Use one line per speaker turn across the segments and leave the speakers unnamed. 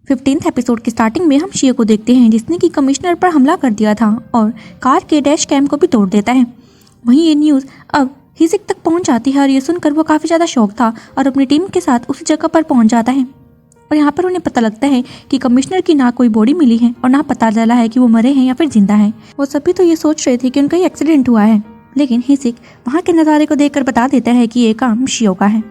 15th episode की starting में हम शियो को देखते हैं जिसने कि कमिश्नर पर हमला कर दिया था और कार के डैश कैम को भी तोड़ देता है। वहीं ये न्यूज़ अब हिसिक तक पहुंच जाती है और ये सुनकर वो काफ़ी ज़्यादा शॉक था और अपनी टीम के साथ उसी जगह पर पहुंच जाता है। और यहाँ पर उन्हें पता लगता है कि कमिश्नर की ना कोई बॉडी मिली है और ना पता चला है कि वो मरे हैं या फिर जिंदा हैं। वो सभी तो ये सोच रहे थे कि उनका ही एक्सीडेंट हुआ है, लेकिन हिसिक वहाँ के नज़ारे को देखकर बता देता है कि ये काम शियो का है।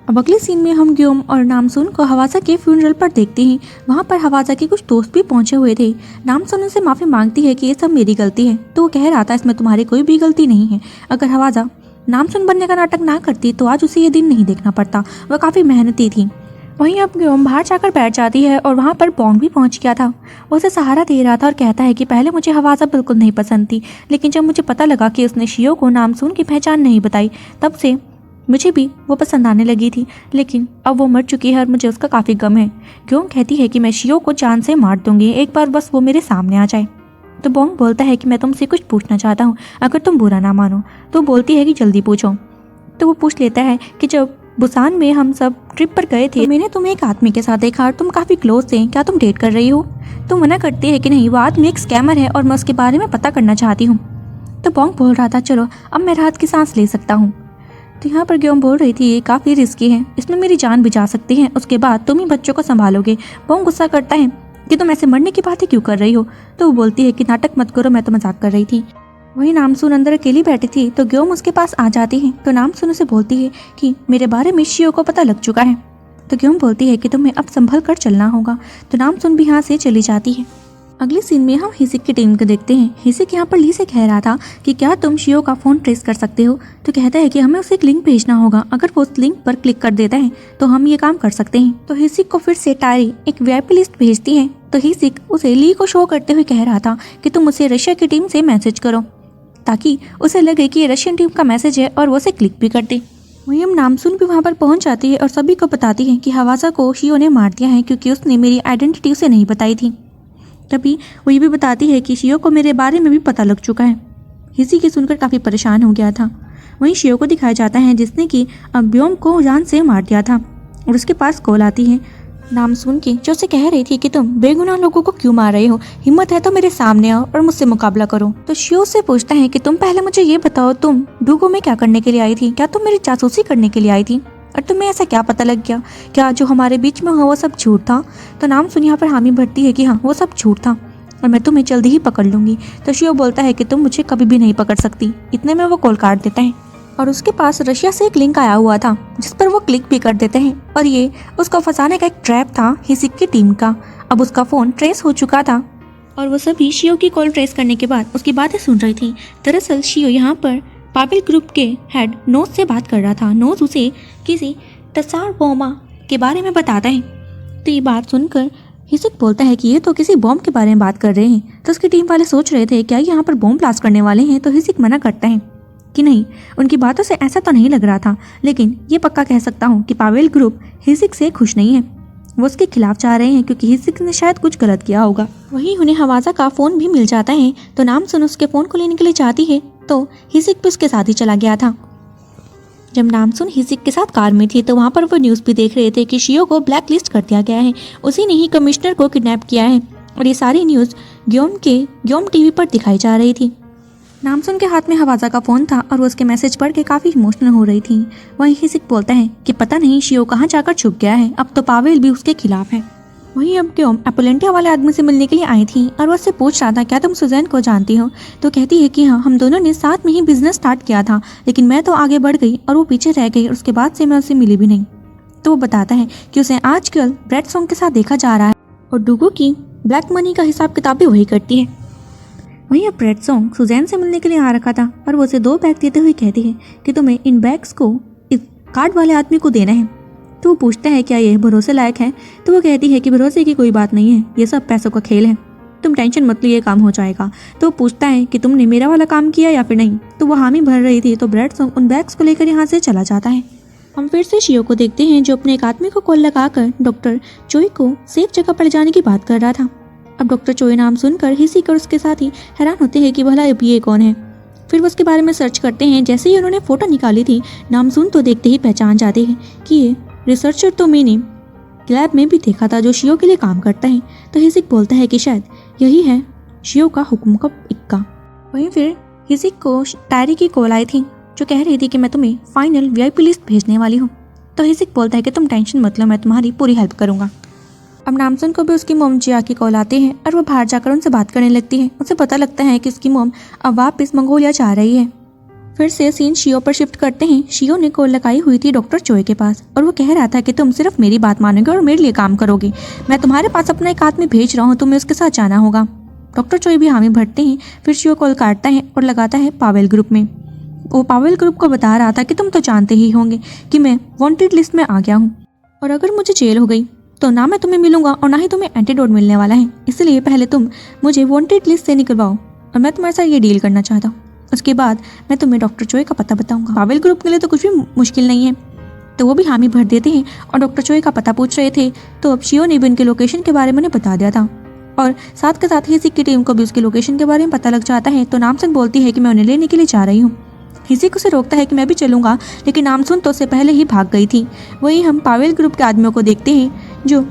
अब अगले सीन में हम ग्योम और नामसून को हवासा के फ्यूनरल पर देखते हैं। वहाँ पर हवासा के कुछ दोस्त भी पहुंचे हुए थे। नामसून उनसे माफ़ी मांगती है कि ये सब मेरी गलती है, तो वो कह रहा था इसमें तुम्हारी कोई भी गलती नहीं है। अगर हवासा नामसून बनने का नाटक ना करती तो आज उसे ये दिन नहीं देखना पड़ता। वह काफ़ी मेहनती थी। वहीं अब ग्योम बाहर जाकर बैठ जाती है और वहाँ पर बॉन्ग भी पहुँच गया था। वो उसे सहारा दे रहा था और कहता है कि पहले मुझे हवासा बिल्कुल नहीं पसंद थी, लेकिन जब मुझे पता लगा कि उसने शियो को नामसून की पहचान नहीं बताई तब से मुझे भी वो पसंद आने लगी थी। लेकिन अब वो मर चुकी है और मुझे उसका काफ़ी गम है। ग्योम कहती है कि मैं शियो को जान से मार दूंगी, एक बार बस वो मेरे सामने आ जाए। तो बोंग बोलता है कि मैं तुमसे कुछ पूछना चाहता हूँ, अगर तुम बुरा ना मानो। तो बोलती है कि जल्दी पूछो। तो वो पूछ लेता है कि जब बुसान में हम सब ट्रिप पर गए थे तो मैंने तुम्हें एक आदमी के साथ देखा और तुम काफ़ी क्लोज थे, क्या तुम डेट कर रही हो? तो मना करती है कि नहीं, वो आदमी एक स्कैमर है और मैं उसके बारे में पता करना चाहती हूँ। तो बोंग बोल रहा था चलो अब मैं राहत की सांस ले सकता हूँ। तो यहाँ पर ग्योम बोल रही थी ये काफ़ी रिस्की है, इसमें मेरी जान भी जा सकती है, उसके बाद तुम ही बच्चों को संभालोगे। बोंग गुस्सा करता है कि तुम ऐसे मरने की बातें क्यों कर रही हो? तो वो बोलती है कि नाटक मत करो, मैं तो मजाक कर रही थी। वही नामसून अंदर अकेली बैठी थी तो ग्योम उसके पास आ जाती है। तो नामसून उसे बोलती है कि मेरे बारे में शियो को पता लग चुका है। तो ग्योम बोलती है कि तुम्हें अब संभल कर चलना होगा। तो नामसून भी यहाँ से चली जाती है। अगले सीन में हम हिसिक की टीम को देखते हैं। हिसिक यहाँ पर ली से कह रहा था कि क्या तुम शियो का फ़ोन ट्रेस कर सकते हो? तो कहता है कि हमें उसे एक लिंक भेजना होगा, अगर वो उस लिंक पर क्लिक कर देता है तो हम ये काम कर सकते हैं। तो हिसिक को फिर से टायरी एक वीआईपी लिस्ट भेजती है। तो हिसिक उसे ली को शो करते हुए कह रहा था कि तुम उसे रशिया की टीम से मैसेज करो ताकि उसे लगे कि ये रशियन टीम का मैसेज है और वो उसे क्लिक भी कर दे। वहीं हम नामसून भी वहाँ पर पहुँच जाती है और सभी को बताती है कि हवासा को शियो ने मार दिया है क्योंकि उसने मेरी आइडेंटिटी उसे नहीं बताई थी। तभी वो ये भी बताती है कि शियो को मेरे बारे में भी पता लग चुका है। हिसी की सुनकर काफ़ी परेशान हो गया था। वहीं शियो को दिखाया जाता है जिसने कि ब्योम को जान से मार दिया था और उसके पास कॉल आती है नामसून की, जो उसे कह रही थी कि तुम बेगुनाह लोगों को क्यों मार रहे हो, हिम्मत है तो मेरे सामने आओ और मुझसे मुकाबला करो। तो शियो से पूछता है कि तुम पहले मुझे ये बताओ तुम डूगो में क्या करने के लिए आई थी? क्या तुम मेरी जासूसी करने के लिए आई थी? और तुम्हें ऐसा क्या पता लग गया? क्या जो हमारे बीच में हुआ वो सब झूठ था? तो नामसून यहाँ पर हामी भरती है कि हाँ वो सब झूठ था और मैं तुम्हें जल्दी ही पकड़ लूंगी। तो शियो बोलता है कि तुम मुझे कभी भी नहीं पकड़ सकती। इतने में वो कॉल काट देता है और उसके पास रशिया से एक लिंक आया हुआ था जिस पर वो क्लिक भी कर देते हैं और ये उसको फंसाने का एक ट्रैप था हिसिक की टीम का। अब उसका फ़ोन ट्रेस हो चुका था और वो सभी शियो की कॉल ट्रेस करने के बाद उसकी बातें सुन रही थी। दरअसल शियो यहाँ पर पावेल ग्रुप के हेड नोज से बात कर रहा था। नोज उसे किसी तसार बोमा के बारे में बताता है। तो ये बात सुनकर हिसिक बोलता है कि ये तो किसी बॉम्ब के बारे में बात कर रहे हैं। तो उसकी टीम वाले सोच रहे थे क्या यहाँ पर बॉम्ब ब्लास्ट करने वाले हैं। तो हिसिक मना करता है कि नहीं, उनकी बातों से ऐसा तो नहीं लग रहा था, लेकिन ये पक्का कह सकता हूँ कि पावेल ग्रुप हिसिक से खुश नहीं है। वो उसके खिलाफ चाह रहे हैं क्योंकि हिसिक ने शायद कुछ गलत किया होगा। वहीं उन्हें हवासा का फ़ोन भी मिल जाता है। तो नामसून उसके फ़ोन को लेने के लिए जाती है तो हिसिक भी उसके साथ ही चला गया था। जब नामसून हिसिक के साथ कार में थी तो वहाँ पर वो न्यूज़ भी देख रहे थे कि शियो को ब्लैक लिस्ट कर दिया गया है, उसी ने ही कमिश्नर को किडनैप किया है। और ये सारी न्यूज़ ग्योम टीवी पर दिखाई जा रही थी। नामसून के हाथ में हवासा का फ़ोन था और वो उसके मैसेज पढ़ के काफ़ी इमोशनल हो रही थी। वहीं हिसिक बोलता है कि पता नहीं शियो कहाँ जाकर छुप गया है, अब तो पावेल भी उसके खिलाफ है। वहीं अब ग्योम एपोलेंटिया वाले आदमी से मिलने के लिए आई थी और वो उससे पूछ रहा था क्या तुम सुजैन को जानती हो? तो कहती है कि हाँ, हम दोनों ने साथ में ही बिजनेस स्टार्ट किया था, लेकिन मैं तो आगे बढ़ गई और वो पीछे रह गई और उसके बाद से मैं उससे मिली भी नहीं। तो वो बताता है कि उसे आजकल ब्रेड सॉन्ग के साथ देखा जा रहा है और डूगो की ब्लैक मनी का हिसाब किताब भी वही करती है। वहीं अब ब्रेड सॉन्ग सुजैन से मिलने के लिए आ रखा था और वो उसे 2 बैग देते हुए कहती है कि तुम्हें इन बैग्स को इस कार्ड वाले आदमी को देना है। तो वो पूछता है क्या ये भरोसे लायक है? तो वो कहती है कि भरोसे की कोई बात नहीं है, ये सब पैसों का खेल है, तुम टेंशन मत लो, ये काम हो जाएगा। तो वो पूछता है कि तुमने मेरा वाला काम किया या फिर नहीं। तो वो हामी भर रही थी। तो ब्रेड सॉन्ग उन बैग्स को लेकर यहाँ से चला जाता है। हम फिर से शियो को देखते हैं जो अपने एक आदमी को कॉल लगाकर डॉक्टर चोई को सेफ जगह पर जाने की बात कर रहा था। अब डॉक्टर चोई नाम सुनकर हिसिक और उसके साथी हैरान होते हैं कि भला अब ये कौन है। फिर वो उसके बारे में सर्च करते हैं। जैसे ही उन्होंने फ़ोटो निकाली थी नामसून तो देखते ही पहचान जाते हैं कि ये रिसर्चर तो मैंने लैब में भी देखा था जो शियो के लिए काम करता है। तो हिसिक बोलता है कि शायद यही है शियो का हुक्म का इक्का। वहीं फिर हिसिक को डायरी की कॉल आई थी जो कह रही थी कि मैं तुम्हें फाइनल वीआईपी लिस्ट भेजने वाली हूँ। तो हिसिक बोलता है कि तुम टेंशन मत लो, मैं तुम्हारी पूरी हेल्प करूँगा। अब नामसन को भी उसकी मोम जिया की कॉल आती है और वो बाहर जाकर उनसे बात करने लगती है। उसे पता लगता है कि उसकी मोम अब वापस मंगोलिया जा रही है। फिर से सीन शियो पर शिफ्ट करते हैं। शियो ने कॉल लगाई हुई थी डॉक्टर चोय के पास और वो कह रहा था कि तुम सिर्फ मेरी बात मानोगे और मेरे लिए काम करोगे। मैं तुम्हारे पास अपना एक आदमी भेज रहा हूँ, तुम्हें उसके साथ जाना होगा। डॉक्टर चोय भी हामी भरते हैं। फिर शियो कॉल काटता है और लगाता है पावेल ग्रुप में। वो पावेल ग्रुप को बता रहा था कि तुम तो जानते ही होंगे कि मैं वांटेड लिस्ट में आ गया हूँ और अगर मुझे जेल हो गई तो ना मैं तुम्हें मिलूंगा और ना ही तुम्हें एंटीडोट मिलने वाला है। इसलिए पहले तुम मुझे वांटेड लिस्ट से निकलवाओ और मैं तुम्हारे साथ ये डील करना चाहता हूँ। उसके बाद मैं तुम्हें डॉक्टर चोय का पता बताऊंगा। पावेल ग्रुप के लिए तो कुछ भी मुश्किल नहीं है। तो वो भी हामी भर देते हैं और डॉक्टर चोय का पता पूछ रहे थे। तो अब शियो ने भी उनके लोकेशन के बारे में उन्हें बता दिया था और साथ के साथ हिसिक की टीम को भी उसके लोकेशन के बारे में पता लग जाता है। तो नामसन बोलती है कि मैं उन्हें लेने के लिए जा रही हूँ। हिसिक उसे रोकता है कि मैं भी चलूंगा, लेकिन नामसन तो उससे पहले ही भाग गई थी। वहीं हम पावेल ग्रुप के आदमियों को देखते हैं जो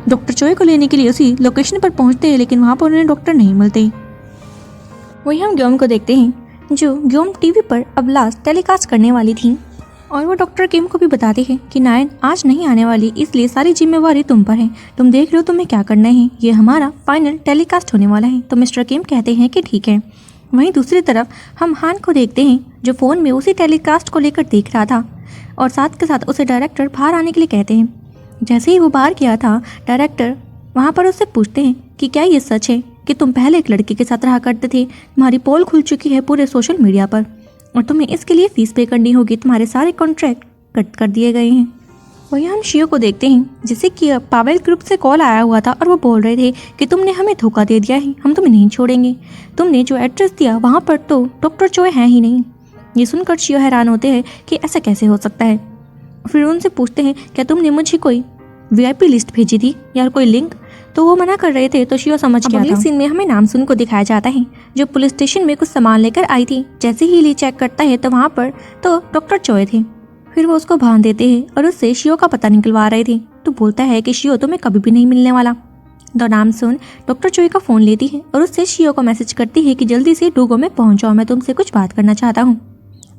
डॉक्टर चोय को लेने के लिए उसी लोकेशन पर पहुंचते हैं, लेकिन वहां पर उन्हें डॉक्टर नहीं मिलते। वहीं हम ग्योम को देखते हैं जो ग्योम टीवी पर अब लास्ट टेलीकास्ट करने वाली थी और वो डॉक्टर किम को भी बताती है कि नायन आज नहीं आने वाली, इसलिए सारी जिम्मेवारी तुम पर है। तुम देख लो तुम्हें क्या करना है, ये हमारा फाइनल टेलीकास्ट होने वाला है। तो मिस्टर किम कहते हैं कि ठीक है। वहीं दूसरी तरफ हम हान को देखते हैं जो फ़ोन में उसी टेलीकास्ट को लेकर देख रहा था और साथ के साथ उसे डायरेक्टर बाहर आने के लिए कहते हैं। जैसे ही वो बाहर गया था, डायरेक्टर वहाँ पर उससे पूछते हैं कि क्या ये सच है कि तुम पहले एक लड़के के साथ रहा करते थे, तुम्हारी पोल खुल चुकी है पूरे सोशल मीडिया पर और तुम्हें इसके लिए फीस पे करनी होगी, तुम्हारे सारे कॉन्ट्रैक्ट कट कर दिए गए हैं। वहीं हम शियो को देखते हैं जिसे कि पावेल ग्रुप से कॉल आया हुआ था और वो बोल रहे थे कि तुमने हमें धोखा दे दिया है, हम तुम्हें नहीं छोड़ेंगे। तुमने जो एड्रेस दिया वहाँ पर तो डॉक्टर चोय है ही नहीं। ये सुनकर शियो हैरान होते हैं कि ऐसा कैसे हो सकता है। फिर उनसे पूछते हैं क्या तुमने मुझे कोई वीआईपी लिस्ट भेजी थी या कोई लिंक, तो वो मना कर रहे थे। तो शियो समझ गया। अगले सीन में हमें नामसुन को दिखाया जाता है जो पुलिस स्टेशन में कुछ सामान लेकर आई थी। जैसे ही ली चेक करता है तो वहाँ पर तो डॉक्टर चोय थे। फिर वो उसको बांध देते हैं और उससे शियो का पता निकलवा रहे थे। तो बोलता है कि शियो तुम्हें कभी भी नहीं मिलने वाला। तो नामसुन डॉक्टर चोय का फ़ोन लेती है और उससे शियो को मैसेज करती है कि जल्दी से डूगो में पहुँच जाओ, मैं तुमसे कुछ बात करना चाहता हूँ।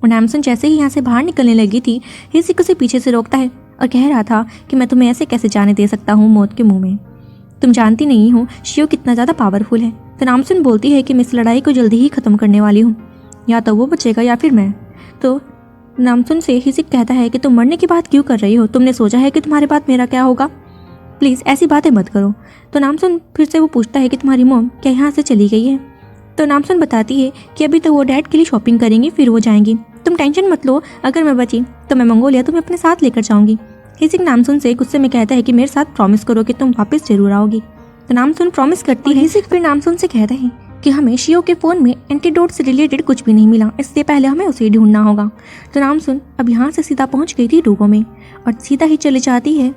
और नामसुन जैसे ही यहाँ से बाहर निकलने लगी थी, हिसिक उसे पीछे से रोकता है और कह रहा था कि मैं तुम्हें ऐसे कैसे जाने दे सकता हूँ मौत के मुंह में, तुम जानती नहीं हो शियो कितना ज़्यादा पावरफुल है। तो नामसुन बोलती है कि मैं इस लड़ाई को जल्दी ही ख़त्म करने वाली हूँ, या तो वो बचेगा या फिर मैं। तो नामसुन से हिसिक कहता है कि तुम मरने की बात क्यों कर रही हो, तुमने सोचा है कि तुम्हारे बाद मेरा क्या होगा, प्लीज़ ऐसी बातें मत करो। तो नामसुन फिर से वो पूछता है कि तुम्हारी मॉम क्या यहाँ से चली गई है। तो नामसुन बताती है कि अभी तो वो डैड के लिए शॉपिंग करेंगी, फिर वो जाएंगी, तुम टेंशन मत लो, अगर मैं बची तो मैं मंगोलिया तुम्हें अपने साथ लेकर जाऊंगी। हिसिक नामसुन से गुस्से में कहता है कि मेरे साथ प्रॉमिस करो कि तुम वापस जरूर आओगी। तो नामसुन प्रॉमिस करती है। हिसिक फिर नामसुन से कहता है कि हमें शियो के फ़ोन में एंटीडोट से रिलेटेड कुछ भी नहीं मिला, इसलिए पहले हमें उसे ढूंढना होगा। तो नामसुन अब यहाँ से सीधा पहुँच गई थी डूगो में और सीधा ही चली जाती है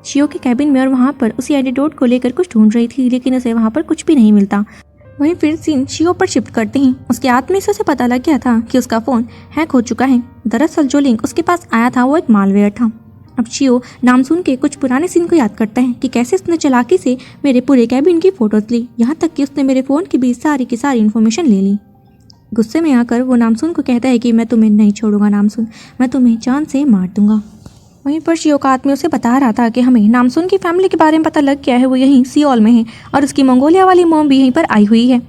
शियो के कैबिन में और वहाँ पर उसी एंटीडोट को लेकर कुछ ढूंढ रही थी, लेकिन उसे वहाँ पर कुछ भी नहीं मिलता। वहीं फिर सीन शियो पर शिफ्ट करते हैं। उसके आत्मी से उसे पता लग गया था कि उसका फ़ोन हैक हो चुका है। दरअसल जो लिंक उसके पास आया था वो एक मालवेयर था। अब शियो नामसुन के कुछ पुराने सीन को याद करता है कि कैसे उसने चालाकी से मेरे पूरे कैबिन की फ़ोटोज़ ली, यहाँ तक कि उसने मेरे फ़ोन की भी सारी की सारी इन्फॉर्मेशन ले ली। गुस्से में आकर वो नामसुन को कहता है कि मैं तुम्हें नहीं छोड़ूंगा नामसुन, मैं तुम्हें जान से मार दूंगा। वहीं पर शियो का आदमी उसे बता रहा था कि हमें नामसुन की फैमिली के बारे में पता लग गया है, वो यहीं सियोल में है और उसकी मंगोलिया वाली मॉम भी यहीं पर आई हुई है।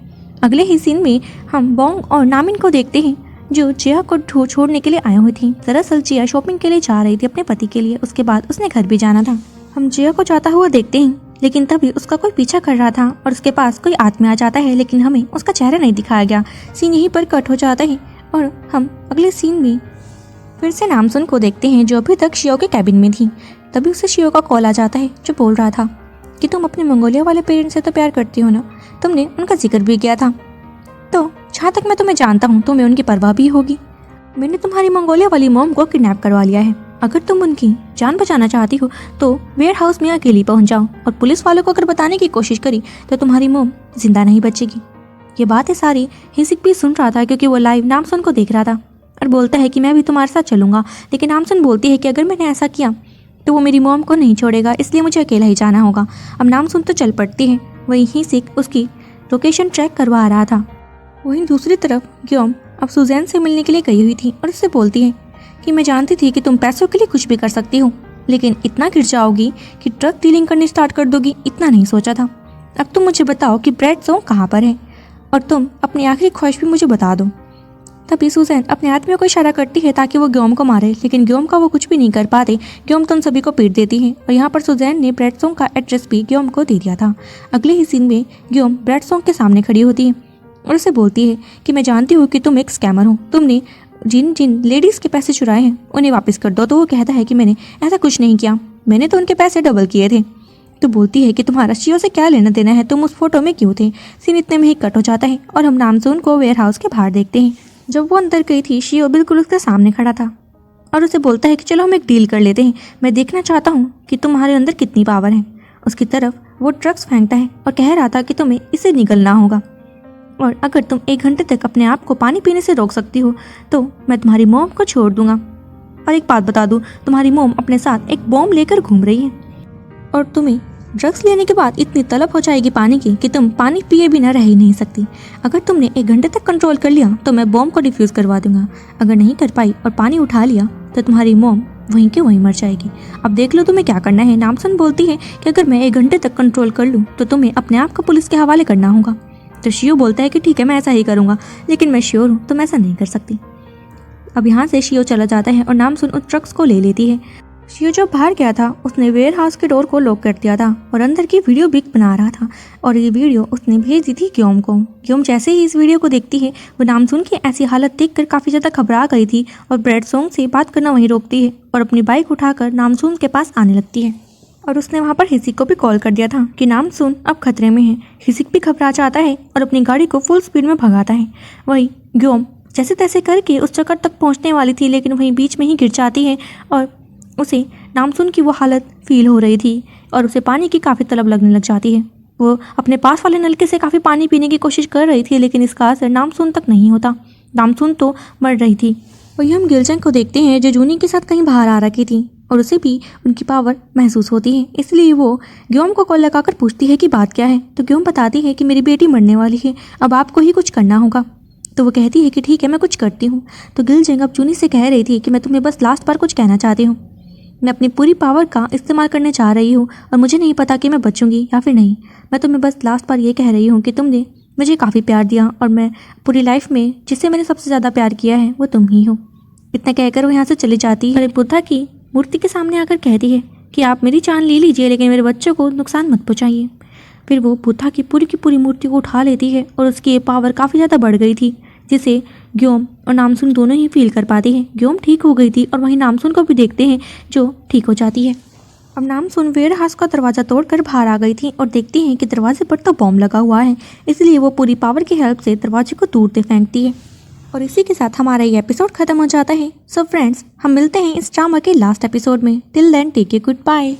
अगले ही सीन में हम बोंग और नामिन को देखते हैं जो जिया को छोड़ने के लिए आई हुई थी। दरअसल जिया शॉपिंग के लिए जा रही थी अपने पति के लिए, उसके बाद उसने घर भी जाना था। हम जिया को जाता हुआ देखते हैं, लेकिन तभी उसका कोई पीछा कर रहा था और उसके पास कोई आदमी आ जाता है, लेकिन हमें उसका चेहरा नहीं दिखाया गया। सीन यहीं पर कट हो जाता है और हम अगले सीन में फिर से नामसुन को देखते हैं जो अभी तक शियो के कैबिन में थी। तभी उसे शियो का कॉल आ जाता है जो बोल रहा था कि तुम अपने मंगोलिया वाले पेरेंट्स से तो प्यार करती हो ना, तुमने उनका जिक्र भी किया था, तो जहाँ तक मैं तुम्हें जानता हूँ तुम्हें उनकी परवाह भी होगी। मैंने तुम्हारी मंगोलिया वाली मॉम को किडनैप करवा लिया है, अगर तुम उनकी जान बचाना चाहती हो तो वेयर हाउस में अकेली पहुँच जाओ, और पुलिस वालों को अगर बताने की कोशिश करी तो तुम्हारी मॉम जिंदा नहीं बचेगी। ये बातें सारी हिसिक भी सुन रहा था क्योंकि वो लाइव नामसुन को देख रहा था और बोलता है कि मैं भी तुम्हारे साथ चलूँगा, लेकिन नामसुन बोलती है कि अगर मैंने ऐसा किया तो वो मेरी मॉम को नहीं छोड़ेगा, इसलिए मुझे अकेला ही जाना होगा। अब नामसुन तो चल पड़ती है। वहीं हिसिक उसकी लोकेशन ट्रैक करवा रहा था। वहीं दूसरी तरफ ग्योम अब सुजैन से मिलने के लिए गई हुई थी और उससे बोलती है कि मैं जानती थी कि तुम पैसों के लिए कुछ भी कर सकती हो, लेकिन इतना गिर जाओगी कि ट्रक डीलिंग करनी स्टार्ट कर दोगी, इतना नहीं सोचा था। अब तुम मुझे बताओ कि ब्रैड सोंग कहाँ पर है और तुम अपनी आखिरी ख्वाहिश भी मुझे बता दो। तभी सुजैन अपने आदमियों को इशारा करती है ताकि वो ग्योम को मारे, लेकिन ग्योम का वो कुछ भी नहीं कर पाते। ग्योम तो उन सभी को पीट देती है और यहाँ पर सुजैन ने ब्रैड सोंग का एड्रेस भी ग्योम को दे दिया था। अगले ही सीन में ग्योम ब्रैड सोंग के सामने खड़ी होती है और उसे बोलती है कि मैं जानती हूँ कि तुम एक स्कैमर हो, तुमने जिन जिन लेडीज़ के पैसे चुराए हैं उन्हें वापस कर दो। तो वो कहता है कि मैंने ऐसा कुछ नहीं किया, मैंने तो उनके पैसे डबल किए थे। तो बोलती है कि तुम्हारा शियो से क्या लेना देना है, तुम उस फोटो में क्यों थे। सीन इतने में ही कट हो जाता है और हम नामसुन को वेयर हाउस के बाहर देखते हैं। जब वो अंदर गई थी, शियो बिल्कुल उसके सामने खड़ा था और उसे बोलता है कि चलो हम एक डील कर लेते हैं, मैं देखना चाहता हूँ कि तुम्हारे अंदर कितनी पावर है। उसकी तरफ वो ट्रक्स फेंकता है और कह रहा था कि तुम्हें इसे निगलना होगा और अगर तुम 1 घंटे तक अपने आप को पानी पीने से रोक सकती हो तो मैं तुम्हारी मॉम को छोड़ दूंगा। और एक बात बता दूं, तुम्हारी मॉम अपने साथ एक बॉम्ब लेकर घूम रही है और तुम्हें ड्रग्स लेने के बाद इतनी तलब हो जाएगी पानी की कि तुम पानी पिए बिना रह ही नहीं सकती। अगर तुमने 1 घंटे तक कंट्रोल कर लिया तो मैं बॉम्ब को डिफ्यूज़ करवा दूंगा। अगर नहीं कर पाई और पानी उठा लिया तो तुम्हारी मॉम वहीं के वहीं मर जाएगी। अब देख लो तुम्हें क्या करना है। नामसन बोलती है कि अगर मैं 1 घंटे तक कंट्रोल कर लूँ तो तुम्हें अपने आप को पुलिस के हवाले करना होगा। तो शियो बोलता है कि ठीक है, मैं ऐसा ही करूँगा, लेकिन मैं श्योर हूँ तुम ऐसा नहीं कर सकती। अब यहाँ से शियो चला जाता है और नामसुन उस ट्रक्स को ले लेती है। शियो जो बाहर गया था उसने वेयर हाउस के डोर को लॉक कर दिया था और अंदर की वीडियो भी बना रहा था और ये वीडियो उसने भेज दी थी ग्योम को। ग्योम जैसे ही इस वीडियो को देखती है वो नामसुन की ऐसी हालत देखकर काफ़ी ज़्यादा घबरा गई थी और ब्रैड सोंग से बात करना वहीं रोकती है और अपनी बाइक उठाकर नामसुन के पास आने लगती है। और उसने वहाँ पर हिसिक को भी कॉल कर दिया था कि नामसुन अब खतरे में है। हिसिक भी घबरा जाता है और अपनी गाड़ी को फुल स्पीड में भगाता है। वही ग्योम जैसे तैसे करके उस चक्कर तक पहुँचने वाली थी, लेकिन वहीं बीच में ही गिर जाती है और उसे नामसुन की वो हालत फील हो रही थी और उसे पानी की काफ़ी तलब लगने लग जाती है। वो अपने पास वाले नलके से काफ़ी पानी पीने की कोशिश कर रही थी, लेकिन इसका असर नामसुन तक नहीं होता। नामसुन तो मर रही थी। वही हम गिलजंग को देखते हैं जो जूनी के साथ कहीं बाहर आ रखी थी और उसे भी उनकी पावर महसूस होती है, इसलिए वो ग्योम को कॉल लगाकर पूछती है कि बात क्या है। तो ग्योम बताती है कि मेरी बेटी मरने वाली है, अब आपको ही कुछ करना होगा। तो वो कहती है कि ठीक है, मैं कुछ करती हूँ। तो गिलजंग अब जूनी से कह रही थी कि मैं तुम्हें बस लास्ट बार कुछ कहना चाहती हूँ, मैं अपनी पूरी पावर का इस्तेमाल करने जा रही हूँ और मुझे नहीं पता कि मैं बचूंगी या फिर नहीं। मैं तुम्हें बस लास्ट बार ये कह रही हूँ कि तुमने मुझे काफ़ी प्यार दिया और मैं पूरी लाइफ में जिससे मैंने सबसे ज़्यादा प्यार किया है वो तुम ही हो। इतना कहकर वो यहाँ से चली जाती है और बुद्धा की मूर्ति के सामने आकर कहती है कि आप मेरी जान ले लीजिए, लेकिन मेरे बच्चों को नुकसान मत पहुँचाइए। फिर वो बुद्धा की पूरी मूर्ति को उठा लेती है और उसकी ये पावर काफ़ी ज़्यादा बढ़ गई थी, जिसे ग्योम और नामसुन दोनों ही फील कर पाती हैं। ग्योम ठीक हो गई थी और वहीं नामसुन को भी देखते हैं जो ठीक हो जाती है। अब नामसुन वेयर हाउस का दरवाज़ा तोड़कर बाहर आ गई थी और देखती हैं कि दरवाजे पर तो बॉम्ब लगा हुआ है, इसलिए वो पूरी पावर की हेल्प से दरवाजे को दूर से फेंकती है। और इसी के साथ हमारा ये एपिसोड खत्म हो जाता है। सो फ्रेंड्स, हम मिलते हैं इस ड्रामा के लास्ट एपिसोड में। Till then take a good bye.